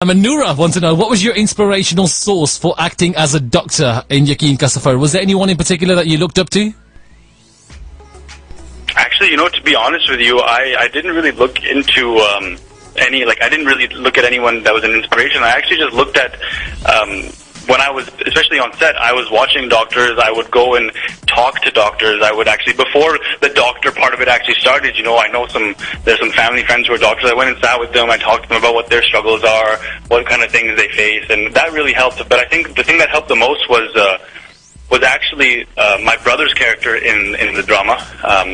Noura wants to know, what was your inspirational source for acting as a doctor in Yaqeen Ka Safar? Was there anyone in particular that you looked up to? Actually, to be honest with you, I didn't really look into I didn't really look at anyone that was an inspiration. I actually just looked at, when I was, especially on set, I was watching doctors. I would go and talk to doctors. I would actually, before the doctor part of it actually started, I know there's some family friends who are doctors. I went and sat with them. I talked to them about what their struggles are, what kind of things they face, and that really helped. But I think the thing that helped the most was actually my brother's character in the drama,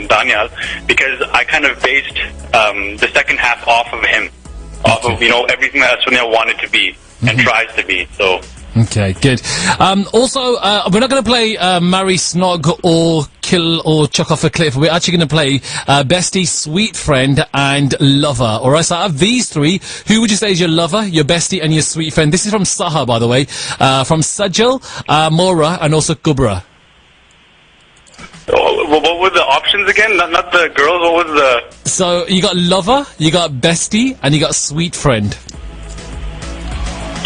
Daniel, because I kind of based the second half off of him, off of everything that Sunil wanted to be and tries to be. So. Okay, good. Also, we're not going to play Marry, Snog, or Kill, or Chuck Off a Cliff. We're actually going to play Bestie, Sweet Friend, and Lover. Alright, so out of these three, who would you say is your lover, your bestie, and your sweet friend? This is from Saha, by the way. From Sajal, Mora, and also Kubra. What were the options again? Not the girls, what was the... So, you got lover, you got bestie, and you got sweet friend.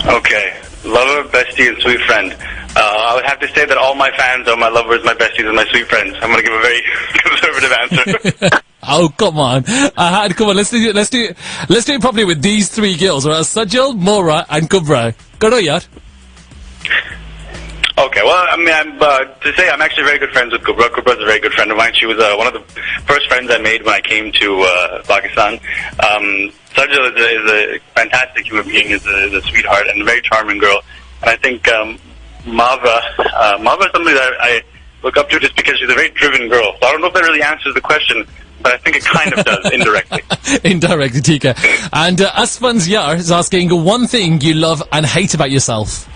Okay. Lover, bestie, and sweet friend. I would have to say that all my fans are my lovers, my besties, and my sweet friends. I'm going to give a very conservative answer. Oh, come on. Come on, let's do it properly with these three girls, alright? Sajal, Mora, and Kubra. Karo yaar. Okay, well, I mean, to say I'm actually very good friends with Kubra. Kubra's a very good friend of mine. She was one of the first friends I made when I came to Pakistan. Sajal is a fantastic human being, is a sweetheart and a very charming girl. And I think Mava is somebody that I look up to just because she's a very driven girl. So I don't know if that really answers the question, but I think it kind of does, indirectly. Indirectly, Tika. And Asfan's Yar is asking, one thing you love and hate about yourself.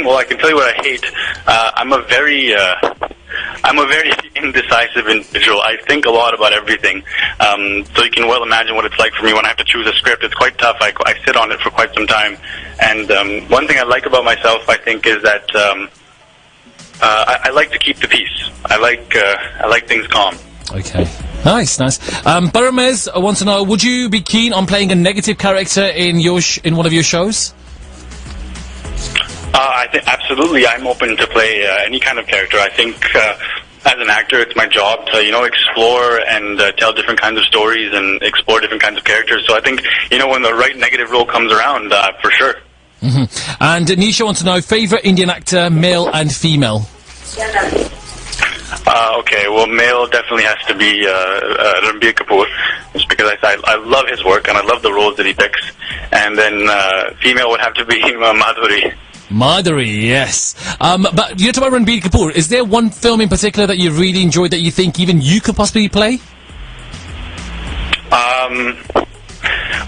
Well, I can tell you what I hate. I'm a very indecisive individual. I think a lot about everything. So you can well imagine what it's like for me when I have to choose a script. It's quite tough. I sit on it for quite some time. And one thing I like about myself, I think, is that I like to keep the peace. I like things calm. Okay. Nice. Paramez wants to know, would you be keen on playing a negative character in one of your shows? I think absolutely. I'm open to play any kind of character. I think as an actor, it's my job to explore and tell different kinds of stories and explore different kinds of characters. So I think when the right negative role comes around, for sure. Mm-hmm. And Nisha wants to know, favorite Indian actor, male and female. Okay, well, male definitely has to be Ranbir Kapoor, just because I love his work and I love the roles that he picks. And then female would have to be Madhuri. Madhuri, yes. But you're talking about Ranbir Kapoor. Is there one film in particular that you really enjoyed that you think even you could possibly play?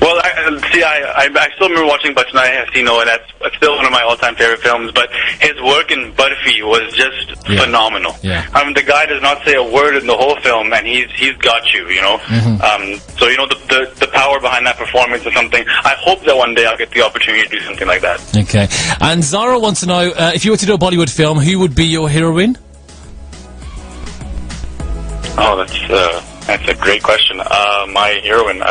Well, I still remember watching Bachna Hasino, and that's still one of my all-time favorite films, but his work in Barfi was just phenomenal. Yeah. The guy does not say a word in the whole film, and he's got you, So, the power behind that performance is something. I hope that one day I'll get the opportunity to do something like that. Okay. And Zara wants to know, if you were to do a Bollywood film, who would be your heroine? Oh, that's a great question. My heroine,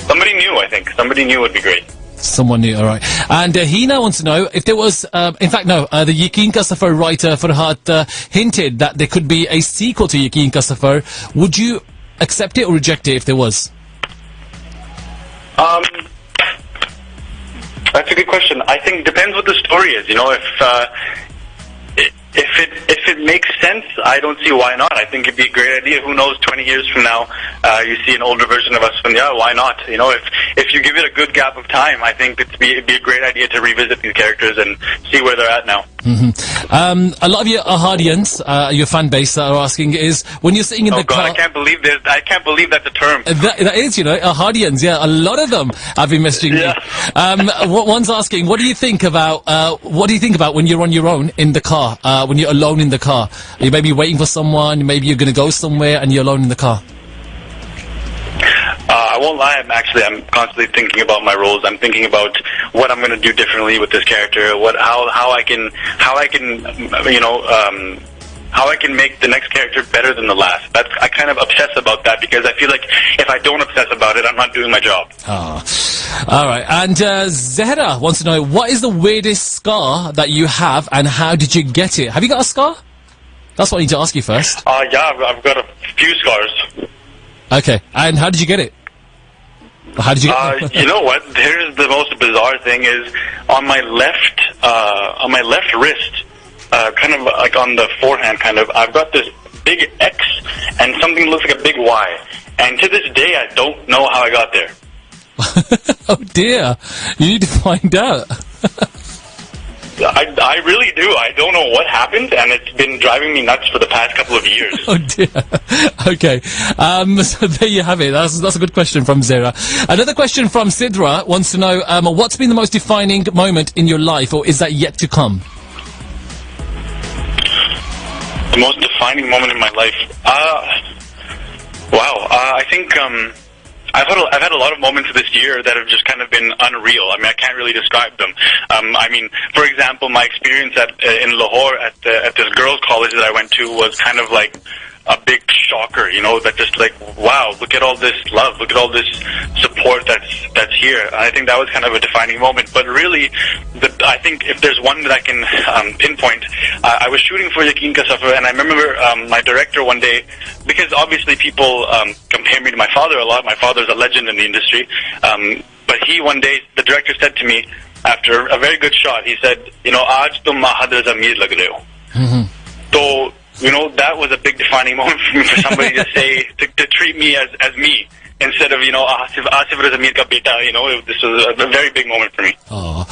somebody new, I think. Somebody new would be great. Someone new, alright. And Hina wants to know if there was, the Yaqeen Ka Safar writer Farhat hinted that there could be a sequel to Yaqeen Ka Safar. Would you accept it or reject it if there was? That's a good question. I think it depends what the story is. If it makes sense, I don't see why not. I think it'd be a great idea. Who knows, 20 years from now, you see an older version of us, and why not? If you give it a good gap of time, I think it'd be a great idea to revisit these characters and see where they're at now. Mm-hmm. A lot of your Ahadians, your fan base, are asking is, when you're sitting in the car... I can't believe that's a term. That is, Ahadians, yeah, a lot of them have been messaging me. One's asking, what do you think about when you're on your own in the car, when you're alone in the car? You may be waiting for someone, maybe you're going to go somewhere and you're alone in the car. I won't lie, I'm constantly thinking about my roles. I'm thinking about what I'm going to do differently with this character, how I can how I can make the next character better than the last. I kind of obsess about that because I feel like if I don't obsess about it, I'm not doing my job. All right. And Zahra wants to know, what is the weirdest scar that you have, and how did you get it? Have you got a scar? That's what I need to ask you first. Yeah, I've got a few scars. Okay. And how did you get it? How did you get it? You know what? Here's the most bizarre thing is on my left wrist, kind of like on the forehand, kind of, I've got this big X and something that looks like a big Y. And to this day, I don't know how I got there. Oh dear, you need to find out. I really do. I don't know what happened, and it's been driving me nuts for the past couple of years. Oh dear. Okay. So there you have it. That's a good question from Zera. Another question from Sidra wants to know, what's been the most defining moment in your life, or is that yet to come? The most defining moment in my life? Wow. I think I've had a lot of moments this year that have just kind of been unreal. I mean, I can't really describe them. I mean, for example, my experience in Lahore at this girls' college that I went to was kind of like a big shocker, you know, that just like, wow, look at all this love, look at all this support that's here. And I think that was kind of a defining moment. But really, I think if there's one that I can pinpoint, I was shooting for Yaqeen Ka Safar, and I remember my director one day, because obviously people compare me to my father a lot. My father's a legend in the industry. But one day, the director said to me, after a very good shot, he said, you know, Aaj tum Mahadra Zamir lag rahe ho. So, you know, that was a big defining moment for me, for somebody to say, to treat me as me, instead of, you know, Asif Razamir ka beta, you know, this was a very big moment for me. Oh.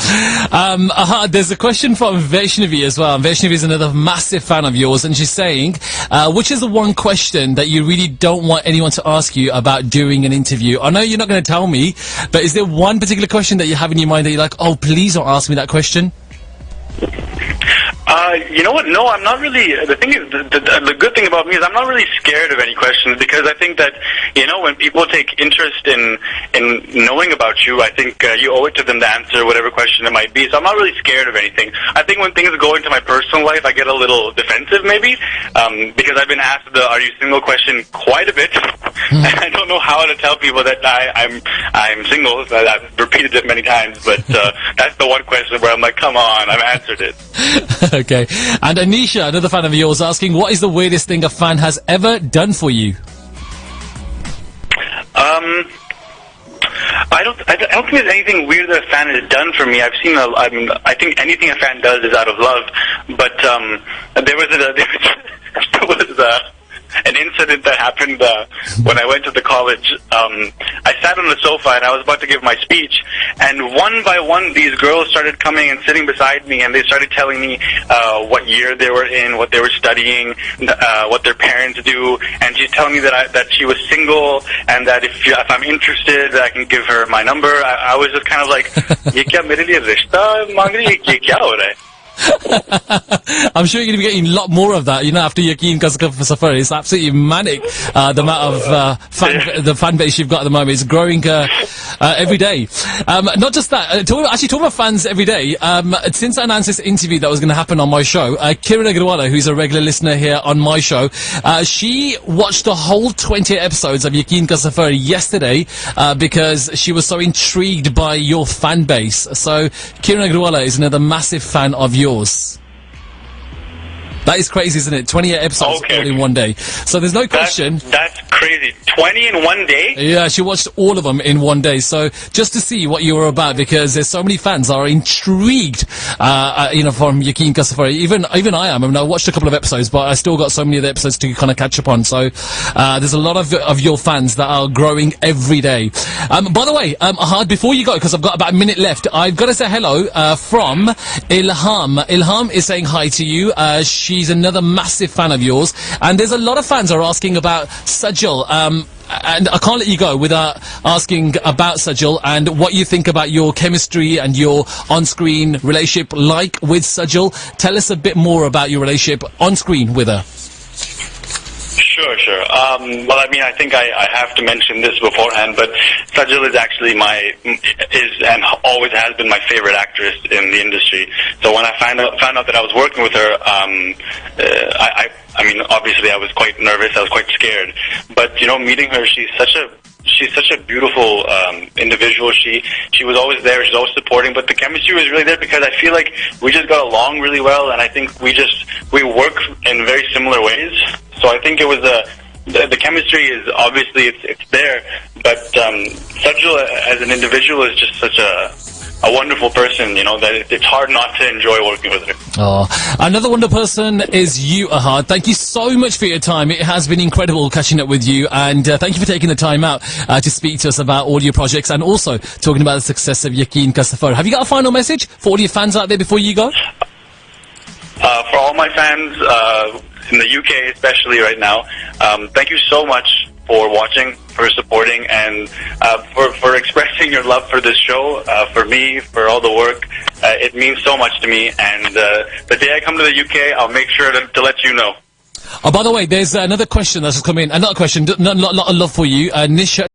There's a question from Vaishnavi as well. Vaishnavi is another massive fan of yours, and she's saying, which is the one question that you really don't want anyone to ask you about doing an interview? I know you're not going to tell me, but is there one particular question that you have in your mind that you're like, oh, please don't ask me that question? You know what? No, I'm not really. The thing is, the good thing about me is I'm not really scared of any questions, because I think that, you know, when people take interest in knowing about you, I think you owe it to them to answer whatever question it might be. So I'm not really scared of anything. I think when things go into my personal life, I get a little defensive, maybe, because I've been asked the "Are you single?" question quite a bit, and I don't know how to tell people that I'm single. I've repeated it many times, but that's the one question where I'm like, come on, I've answered it. Okay. And Anisha, another fan of yours, asking, what is the weirdest thing a fan has ever done for you? I don't think there's anything weird that a fan has done for me. I think anything a fan does is out of love. But there was an incident that happened when I went to the college. I sat on the sofa and I was about to give my speech, and one by one these girls started coming and sitting beside me, and they started telling me what year they were in, what they were studying, what their parents do, and she's telling me that she was single, and that if I'm interested, I can give her my number. I was just kind of like, "Ye kya mere liye rishta mang rahi hai? Ye kya ho raha hai?" I'm sure you're going to be getting a lot more of that, you know, after Yaqeen Ka Safar. It's absolutely manic, the amount of the fan base you've got at the moment. It's growing every day. Not just that, talking about fans every day, since I announced this interview that was going to happen on my show, Kiran Agarwala, who's a regular listener here on my show, she watched the whole 20 episodes of Yaqeen Ka Safar yesterday, because she was so intrigued by your fan base. So Kiran Agarwala is another massive fan of yours. That is crazy, isn't it? 28 episodes all in one day. So there's no question. That's crazy. 20 in one day? Yeah, she watched all of them in one day. So just to see what you were about, because there's so many fans that are intrigued, you know, from Yaqeen Ka Safar. Even I am. I mean, I watched a couple of episodes, but I still got so many of the episodes to kind of catch up on. So there's a lot of your fans that are growing every day. By the way, Ahad, before you go, because I've got about a minute left, I've got to say hello from Ilham. Ilham is saying hi to you. She's another massive fan of yours, and there's a lot of fans are asking about Sajal, and I can't let you go without asking about Sajal and what you think about your chemistry and your on-screen relationship like with Sajal. Tell us a bit more about your relationship on-screen with her. Sure, sure. Well, I mean, I think I have to mention this beforehand, but Sajal is actually and always has been my favorite actress in the industry. So when I found out that I was working with her, I mean, obviously I was quite nervous, I was quite scared. But, meeting her, she's such a beautiful individual. She was always there. She's always supporting. But the chemistry was really there because I feel like we just got along really well, and I think we work in very similar ways. So I think it was the chemistry is obviously it's there. But Sajal as an individual is just such a wonderful person, that it's hard not to enjoy working with her. Oh, another wonderful person is you, Ahad. Thank you so much for your time. It has been incredible catching up with you, and thank you for taking the time out to speak to us about all your projects and also talking about the success of Yaqeen Ka Safar. Have you got a final message for all your fans out there before you go? For all my fans in the UK, especially right now, thank you so much for watching, for supporting, and for expressing your love for this show, for me, for all the work. It means so much to me, and the day I come to the UK, I'll make sure to let you know. Oh, by the way, there's another question that's just come in. Not a question, not a love for you. Nisha